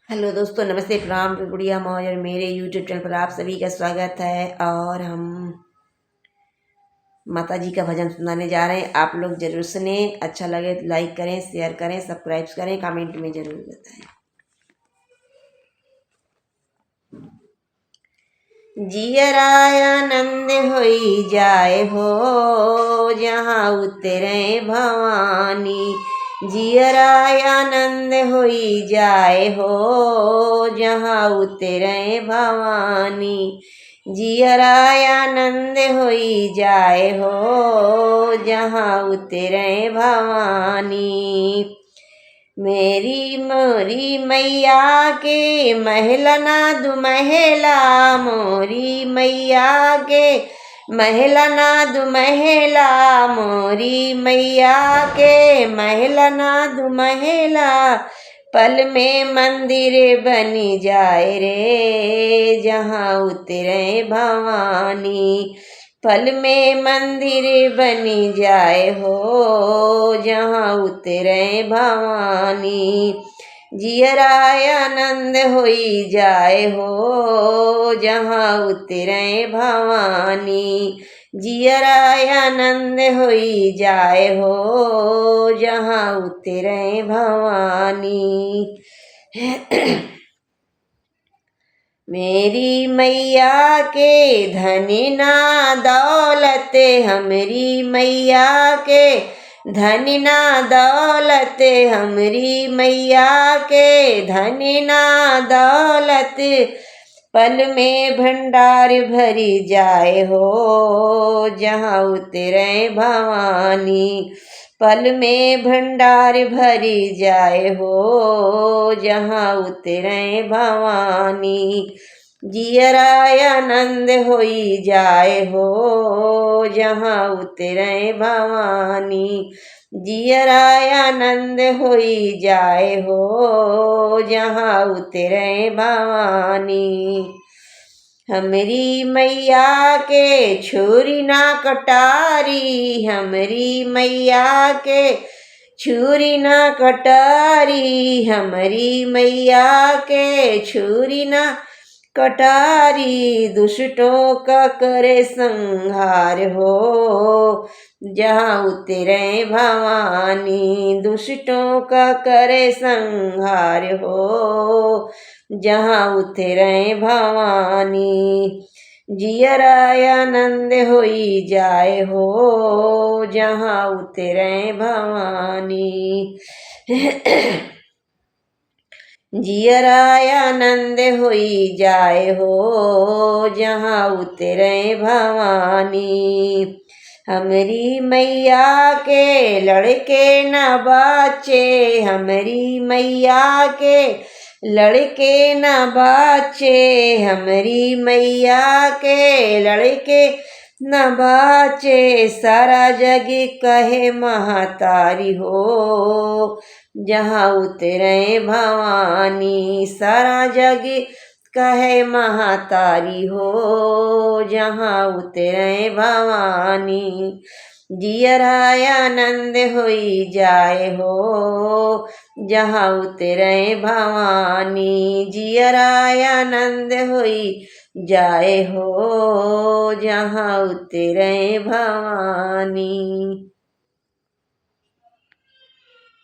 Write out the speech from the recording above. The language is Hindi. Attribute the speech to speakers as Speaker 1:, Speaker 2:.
Speaker 1: हेलो दोस्तों, नमस्ते, प्रणाम, गुड़िया मौज और मेरे यूट्यूब चैनल पर आप सभी का स्वागत है। और हम माता जी का भजन सुनाने जा रहे हैं। आप लोग जरूर सुने, अच्छा लगे तो लाइक करें, शेयर करें, सब्सक्राइब करें, कमेंट में जरूर बताएं। जियराय आनंद होई जाए हो जहाँ उतरे भवानी। जियराय आनंद होई जाए हो जहाँ उतरे भवानी। जियराय आनंद होई जाए हो जहाँ उतरे भवानी। मेरी मोरी मैया के महला ना दु महला, मोरी मैया के महला ना दु महला, मोरी मैया के महला ना दु महला। पल में मंदिर बनी जाए रे जहाँ उतरे भवानी। पल में मंदिर बनी जाए हो जहाँ उतरे भवानी। जियराय आनंद होई जाए हो जहाँ उतरे भवानी। जियराय आनंद होई जाए हो जहाँ उतरे भवानी। मेरी मैया के धनी ना दौलत, हमरी मैया के धनी ना दौलत, हमरी मैया के धनी ना दौलत। पल में भंडार भरी जाए हो जहाँ उतरे भवानी। पल में भंडार भरी जाए हो जहाँ उतरे भवानी। जियराय आनंद होई जाए हो जहाँ उतरे भवानी। जियराय आनंद होई जाए हो जहाँ उतरे भवानी। हमरी मैया के छुरी ना कटारी, हमरी मैया के छुरी ना कटारी, हमरी मैया के छुरी ना कटारी। दुष्टों का करे संहार हो जहाँ उतरे भवानी। दुष्टों का करे संहार हो जहाँ उतरे भवानी। जियराय आनंद होई जाए हो जहाँ उतरे भवानी। जियराय आनंद होई जाए हो जहाँ उतरे भवानी। हमरी मैया के लड़के न बाचे, हमरी मैया के लड़के न बाचे, हमरी मैया के लड़के न बाचे। सारा जग कहे महातारी हो जहाँ उतरे भवानी। सारा जग कहे महातारी हो जहाँ उतरे भवानी। जियराय आनंद होई जाए हो जहाँ उतरे भवानी। जियराय आनंद होई जाए हो जहाँ उतरे भवानी।